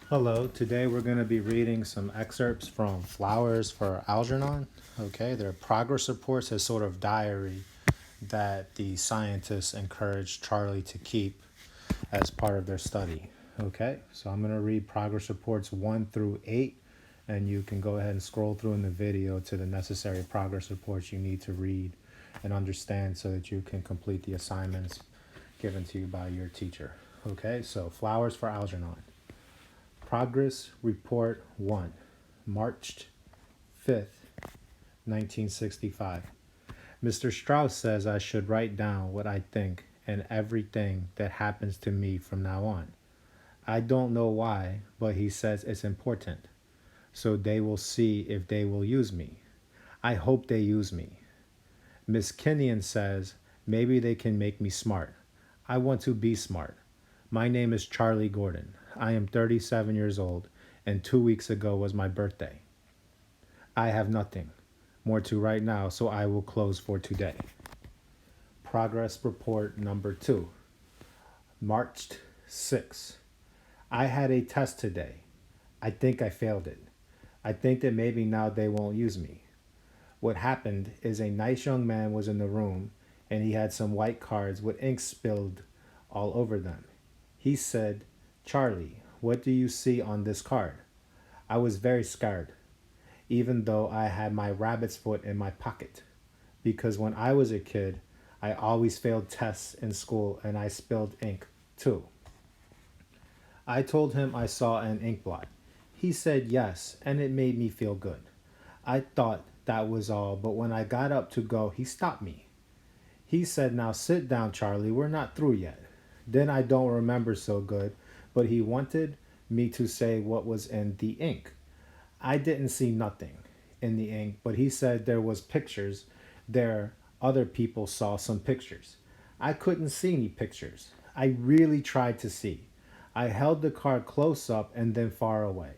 Hello, today we're going to be reading some excerpts from Flowers for Algernon. Okay, they're progress reports, a sort of diary that the scientists encouraged Charlie to keep as part of their study. Okay, so I'm going to read progress reports 1 through 8, and you can go ahead and scroll through in the video to the necessary progress reports you need to read and understand so that you can complete the assignments given to you by your teacher. Okay, so Flowers for Algernon. Progress Report 1, March 5th, 1965. Mr. Strauss says I should write down what I think and everything that happens to me from now on. I don't know why, but he says it's important. So they will see if they will use me. I hope they use me. Miss Kenyon says maybe they can make me smart. I want to be smart. My name is Charlie Gordon. I am 37 years old, and 2 weeks ago was my birthday. I have nothing more to write now, so I will close for today. Progress report number 2, March 6th. I had a test today. I think I failed it. I think that maybe now they won't use me. What happened is a nice young man was in the room and he had some white cards with ink spilled all over them. He said, Charlie, what do you see on this card? I was very scared, even though I had my rabbit's foot in my pocket. Because when I was a kid, I always failed tests in school and I spilled ink too. I told him I saw an ink blot. He said yes, and it made me feel good. I thought that was all, but when I got up to go, he stopped me. He said, now sit down, Charlie, we're not through yet. Then I don't remember so good, but he wanted me to say what was in the ink. I didn't see nothing in the ink, but he said there was pictures there. Other people saw some pictures. I couldn't see any pictures. I really tried to see. I held the card close up and then far away.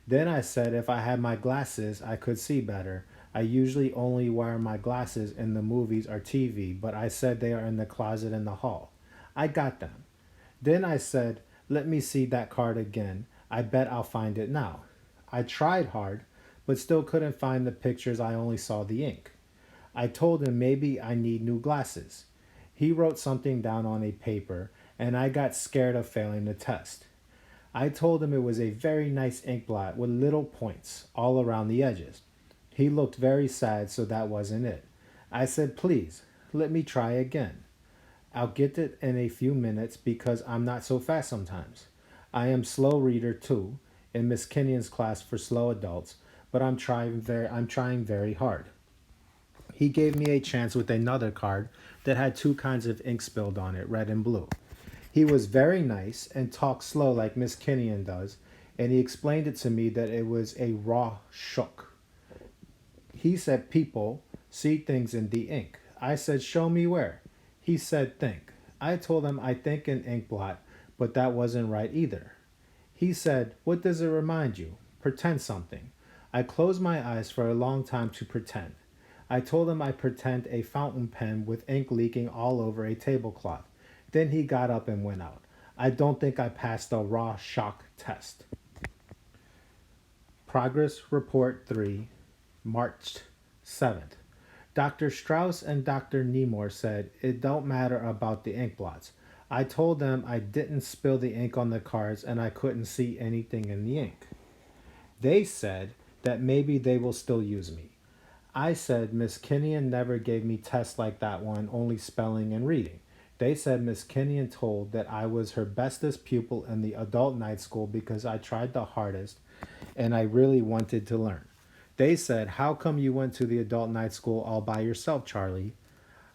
Then I said if I had my glasses, I could see better. I usually only wear my glasses in the movies or TV, but I said they are in the closet in the hall. I got them. Then I said, let me see that card again. I bet I'll find it now. I tried hard, but still couldn't find the pictures. I only saw the ink. I told him maybe I need new glasses. He wrote something down on a paper, and I got scared of failing the test. I told him it was a very nice ink blot with little points all around the edges. He looked very sad, so that wasn't it. I said, please, let me try again. I'll get it in a few minutes because I'm not so fast sometimes. I am slow reader too in Miss Kenyon's class for slow adults, but I'm trying very hard. He gave me a chance with another card that had two kinds of ink spilled on it, red and blue. He was very nice and talked slow like Miss Kenyon does, and he explained it to me that it was a raw shook. He said people see things in the ink. I said, show me where. He said, think. I told him I think an ink blot, but that wasn't right either. He said, what does it remind you? Pretend something. I closed my eyes for a long time to pretend. I told him I pretend a fountain pen with ink leaking all over a tablecloth. Then he got up and went out. I don't think I passed the raw shock test. Progress Report 3, March 7th. Dr. Strauss and Dr. Nemore said it don't matter about the ink blots. I told them I didn't spill the ink on the cards and I couldn't see anything in the ink. They said that maybe they will still use me. I said Miss Kenyon never gave me tests like that one, only spelling and reading. They said Miss Kenyon told that I was her bestest pupil in the adult night school because I tried the hardest and I really wanted to learn. They said, how come you went to the adult night school all by yourself, Charlie?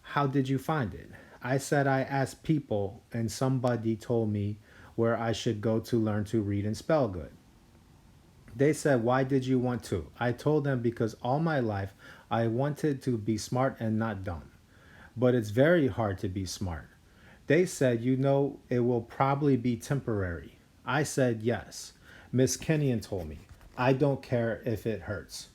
How did you find it? I said I asked people and somebody told me where I should go to learn to read and spell good. They said, why did you want to? I told them because all my life I wanted to be smart and not dumb. But it's very hard to be smart. They said, you know, it will probably be temporary. I said, yes. Miss Kenyon told me, I don't care if it hurts.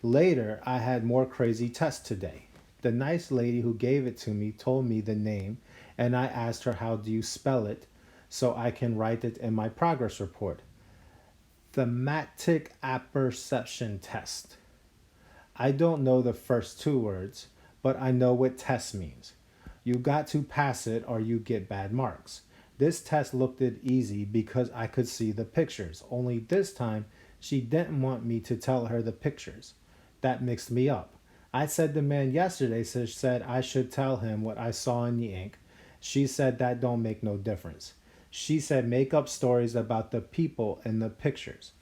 Later, I had more crazy tests today. The nice lady who gave it to me told me the name, and I asked her, how do you spell it, so I can write it in my progress report. Thematic apperception test. I don't know the first two words, but I know what test means. You got to pass it or you get bad marks. This test looked it easy because I could see the pictures, only this time she didn't want me to tell her the pictures. That mixed me up. I said the man yesterday said I should tell him what I saw in the ink. She said that don't make no difference. She said make up stories about the people in the pictures.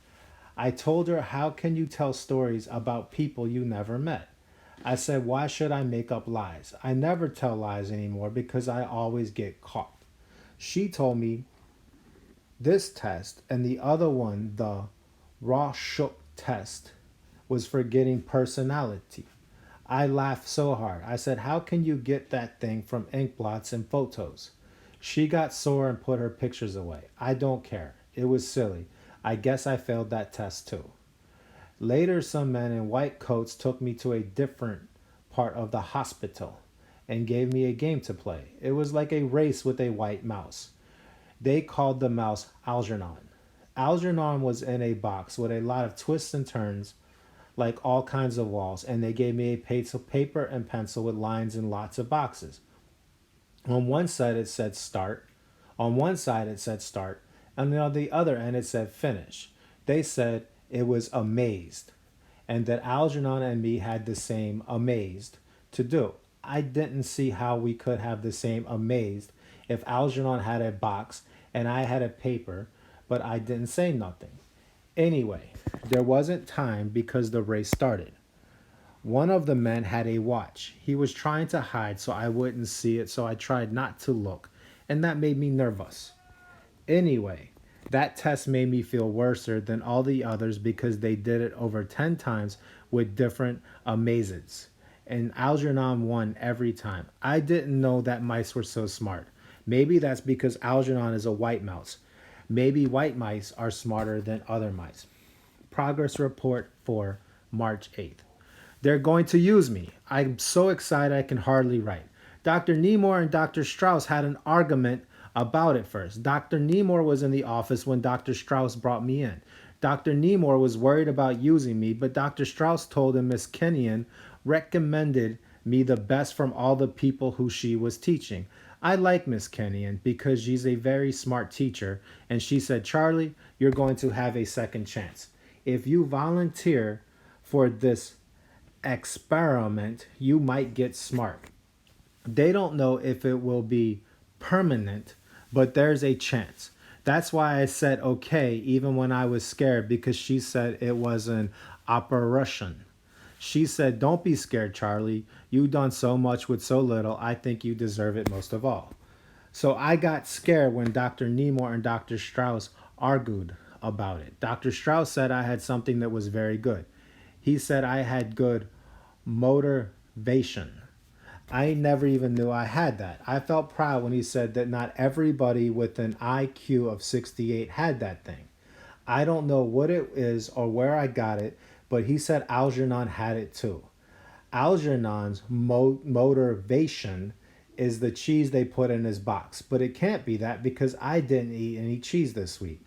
I told her, how can you tell stories about people you never met? I said, why should I make up lies? I never tell lies anymore because I always get caught. She told me this test and the other one, the Rorschach test, was for getting personality. I laughed so hard. I said, how can you get that thing from ink blots and photos? She got sore and put her pictures away. I don't care. It was silly. I guess I failed that test too. Later, some men in white coats took me to a different part of the hospital and gave me a game to play. It was like a race with a white mouse. They called the mouse Algernon. Algernon was in a box with a lot of twists and turns, like all kinds of walls, and they gave me a paper and pencil with lines and lots of boxes. On one side it said start, on one side it said start, and on the other end it said finish. They said it was amazed, and that Algernon and me had the same amazed to do. I didn't see how we could have the same amazed if Algernon had a box and I had a paper, but I didn't say nothing. Anyway, there wasn't time because the race started. One of the men had a watch. He was trying to hide so I wouldn't see it, so I tried not to look, and that made me nervous. Anyway, that test made me feel worser than all the others because they did it over 10 times with different amazes. And Algernon won every time. I didn't know that mice were so smart. Maybe that's because Algernon is a white mouse. Maybe white mice are smarter than other mice. Progress report for March 8th. They're going to use me. I'm so excited I can hardly write. Dr. Nemor and Dr. Strauss had an argument about it first. Dr. Nemor was in the office when Dr. Strauss brought me in. Dr. Nemor was worried about using me, but Dr. Strauss told him Miss Kenyon recommended me the best from all the people who she was teaching. I like Miss Kenyon because she's a very smart teacher, and she said, Charlie, you're going to have a second chance. If you volunteer for this experiment, you might get smart. They don't know if it will be permanent, but there's a chance. That's why I said okay, even when I was scared, because she said it was an operation. She said, don't be scared, Charlie. You've done so much with so little. I think you deserve it most of all. So I got scared when Dr. Nemor and Dr. Strauss argued about it. Dr. Strauss said I had something that was very good. He said I had good motivation. I never even knew I had that. I felt proud when he said that not everybody with an IQ of 68 had that thing. I don't know what it is or where I got it, but he said Algernon had it too. Algernon's motivation is the cheese they put in his box, but it can't be that because I didn't eat any cheese this week.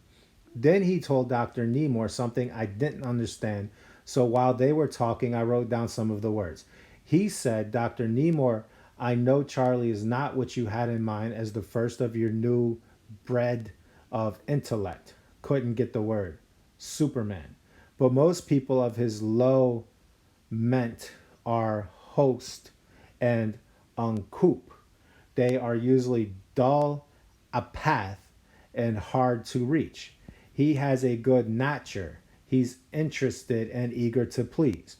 Then he told Dr. Nemor something I didn't understand, so while they were talking, I wrote down some of the words. He said, Dr. Nemor, I know Charlie is not what you had in mind as the first of your new breed of intellect. Couldn't get the word. Superman. But most people of his low ment are host and uncoup. They are usually dull, apath, and hard to reach. He has a good nature. He's interested and eager to please.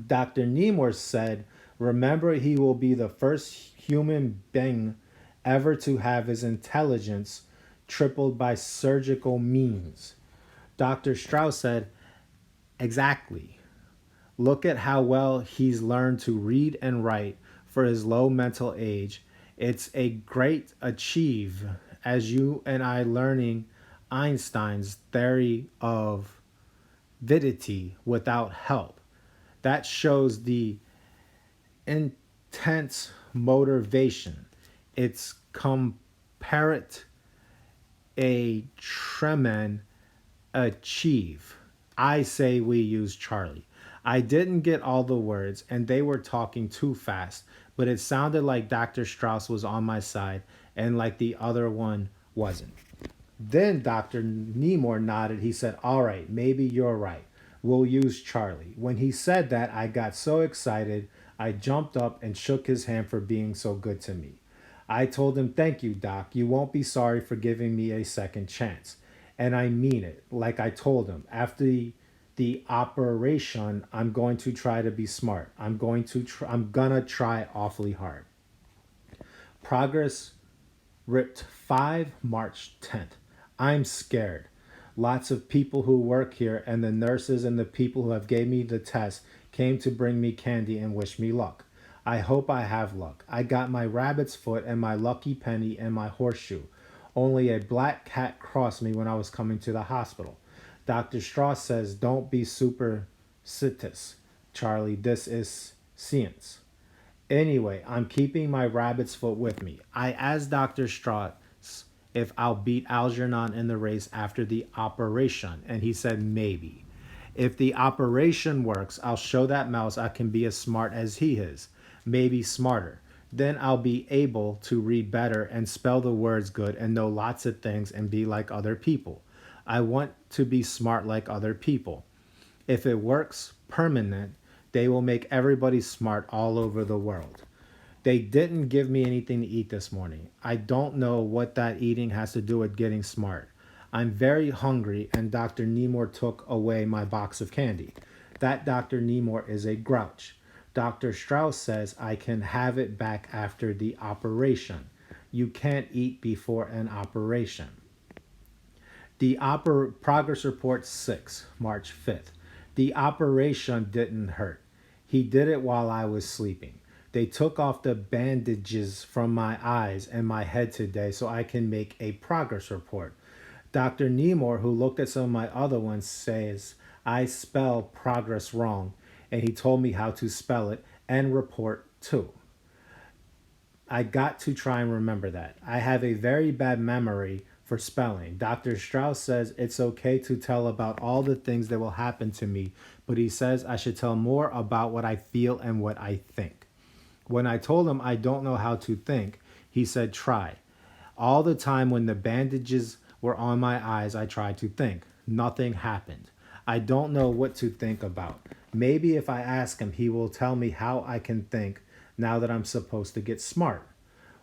Dr. Nemor said, remember, he will be the first human being ever to have his intelligence tripled by surgical means. Dr. Strauss said, exactly. Look at how well he's learned to read and write for his low mental age. It's a great achieve as you and I learning Einstein's theory of validity without help. That shows the intense motivation. It's compared a tremendous achieve. I say we use Charlie. I didn't get all the words, and they were talking too fast, but it sounded like Dr. Strauss was on my side and like the other one wasn't. Then Dr. Nemor nodded. He said, "All right, maybe you're right. We'll use Charlie." When he said that, I got so excited, I jumped up and shook his hand for being so good to me. I told him, "Thank you, Doc. You won't be sorry for giving me a second chance." And I mean it. Like I told him, after the operation, I'm going to try to be smart. I'm gonna try awfully hard. Progress ripped 5 March 10th. I'm scared. Lots of people who work here and the nurses and the people who have gave me the test came to bring me candy and wish me luck. I hope I have luck. I got my rabbit's foot and my lucky penny and my horseshoe. Only a black cat crossed me when I was coming to the hospital. Dr. Strauss says, "Don't be superstitious, Charlie. This is science." Anyway, I'm keeping my rabbit's foot with me. I asked Dr. Strauss if I'll beat Algernon in the race after the operation, and he said maybe. If the operation works, I'll show that mouse I can be as smart as he is, maybe smarter. Then I'll be able to read better and spell the words good and know lots of things and be like other people. I want to be smart like other people. If it works permanent, they will make everybody smart all over the world. They didn't give me anything to eat this morning. I don't know what that eating has to do with getting smart. I'm very hungry, and Dr. Nemor took away my box of candy. That Dr. Nemor is a grouch. Dr. Strauss says I can have it back after the operation. You can't eat before an operation. The progress report 6, March 5th. The operation didn't hurt. He did it while I was sleeping. They took off the bandages from my eyes and my head today so I can make a progress report. Dr. Nemor, who looked at some of my other ones, says I spell progress wrong, and he told me how to spell it and report too. I got to try and remember that. I have a very bad memory for spelling. Dr. Strauss says it's okay to tell about all the things that will happen to me, but he says I should tell more about what I feel and what I think. When I told him I don't know how to think, he said try. All the time when the bandages were on my eyes, I tried to think. Nothing happened. I don't know what to think about. Maybe if I ask him, he will tell me how I can think now that I'm supposed to get smart.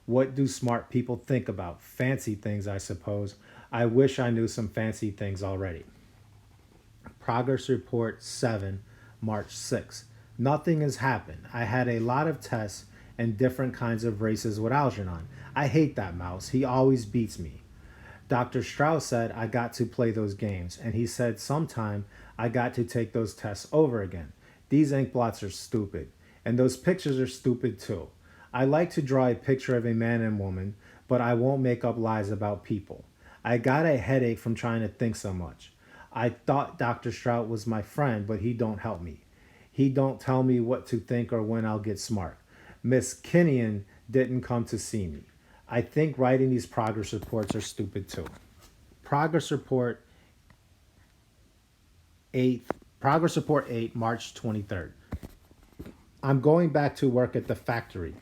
What do smart people think about? Fancy things, I suppose. I wish I knew some fancy things already. Progress report 7, March 6. Nothing has happened. I had a lot of tests and different kinds of races with Algernon. I hate that mouse. He always beats me. Dr. Strauss said I got to play those games, and he said sometime I got to take those tests over again. These ink blots are stupid, and those pictures are stupid too. I like to draw a picture of a man and woman, but I won't make up lies about people. I got a headache from trying to think so much. I thought Dr. Strout was my friend, but he don't help me. He don't tell me what to think or when I'll get smart. Miss Kinnian didn't come to see me. I think writing these progress reports are stupid too. Progress report 8, Progress report 8, March 23rd. I'm going back to work at the factory.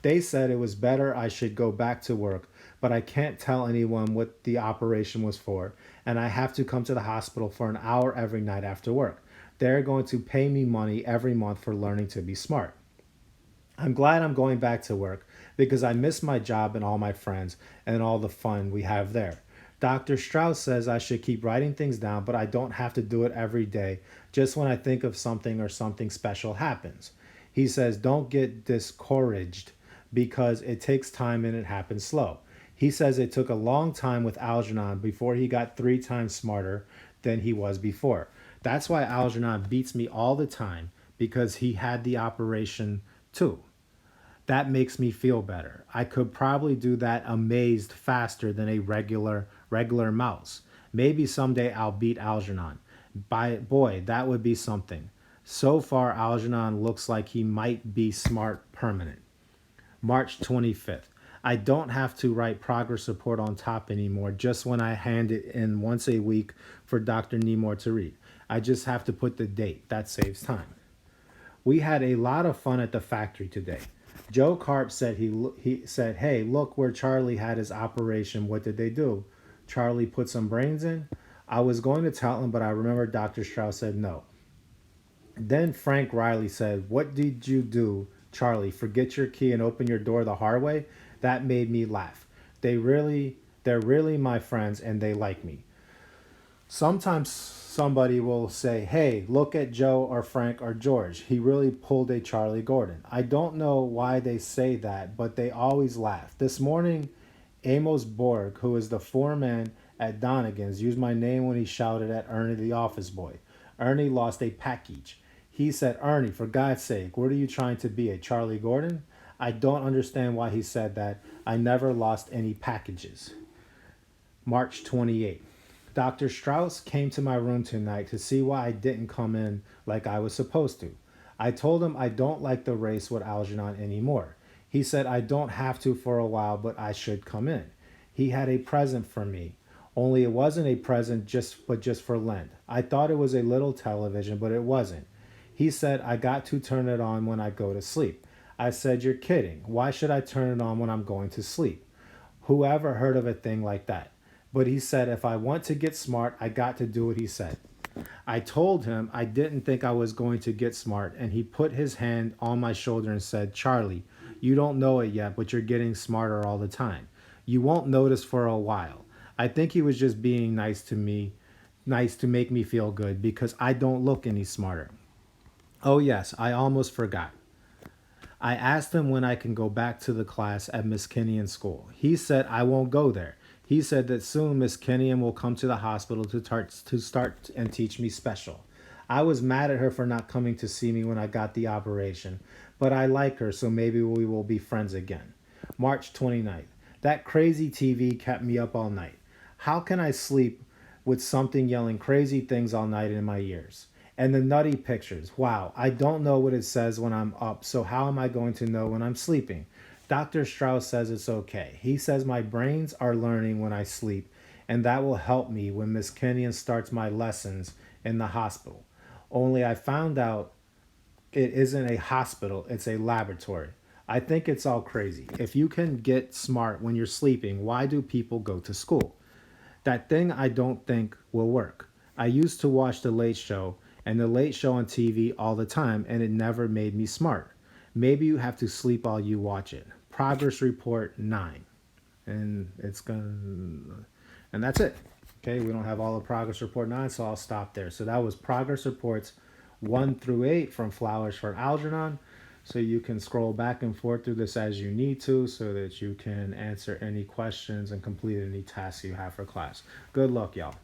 They said it was better I should go back to work, but I can't tell anyone what the operation was for, and I have to come to the hospital for an hour every night after work. They're going to pay me money every month for learning to be smart. I'm glad I'm going back to work because I miss my job and all my friends and all the fun we have there. Dr. Strauss says I should keep writing things down, but I don't have to do it every day, just when I think of something or something special happens. He says don't get discouraged because it takes time and it happens slow. He says it took a long time with Algernon before he got 3 times smarter than he was before. That's why Algernon beats me all the time, because he had the operation too. That makes me feel better. I could probably do that amazed faster than a regular mouse. Maybe someday I'll beat Algernon. Boy, that would be something. So far, Algernon looks like he might be smart permanent. March 25th. I don't have to write progress report on top anymore just when I hand it in once a week for Dr. Nemore to read. I just have to put the date. That saves time. We had a lot of fun at the factory today. Joe Carp said he said, "Hey, look where Charlie had his operation. What did they do? Charlie put some brains in." I was going to tell him, but I remember Dr. Strauss said no. Then Frank Riley said, "What did you do, Charlie? Forget your key and open your door the hard way?" That made me laugh. They're really my friends and they like me. Sometimes somebody will say, "Hey, look at Joe or Frank or George. He really pulled a Charlie Gordon." I don't know why they say that, but they always laugh. This morning, Amos Borg, who is the foreman at Donegan's, used my name when he shouted at Ernie the office boy. Ernie lost a package. He said, "Ernie, for God's sake, what are you trying to be, a Charlie Gordon?" I don't understand why he said that. I never lost any packages. March 28th. Dr. Strauss came to my room tonight to see why I didn't come in like I was supposed to. I told him I don't like the race with Algernon anymore. He said I don't have to for a while, but I should come in. He had a present for me. Only it wasn't a present just for Lent. I thought it was a little television, but it wasn't. He said I got to turn it on when I go to sleep. I said, "You're kidding. Why should I turn it on when I'm going to sleep?" Whoever heard of a thing like that? But he said if I want to get smart, I got to do what he said. I told him I didn't think I was going to get smart, and he put his hand on my shoulder and said, "Charlie, you don't know it yet, but you're getting smarter all the time. You won't notice for a while." I think he was just being nice to me, nice to make me feel good because I don't look any smarter. Oh, yes, I almost forgot. I asked him when I can go back to the class at Miss Kenion's school. He said I won't go there. He said that soon Miss Kenyon will come to the hospital to start and teach me special. I was mad at her for not coming to see me when I got the operation, but I like her, so maybe we will be friends again. March 29th. That crazy TV kept me up all night. How can I sleep with something yelling crazy things all night in my ears? And the nutty pictures. Wow, I don't know what it says when I'm up, so how am I going to know when I'm sleeping? Dr. Strauss says it's okay. He says my brains are learning when I sleep, and that will help me when Miss Kenyon starts my lessons in the hospital. Only I found out it isn't a hospital, it's a laboratory. I think it's all crazy. If you can get smart when you're sleeping, why do people go to school? That thing I don't think will work. I used to watch The Late Show and The Late Show on TV all the time, and it never made me smart. Maybe you have to sleep while you watch it. Progress report 9. And it's going to, and that's it. Okay, we don't have all the progress report 9, so I'll stop there. So that was progress reports 1 through 8 from Flowers for Algernon. So you can scroll back and forth through this as you need to so that you can answer any questions and complete any tasks you have for class. Good luck, y'all.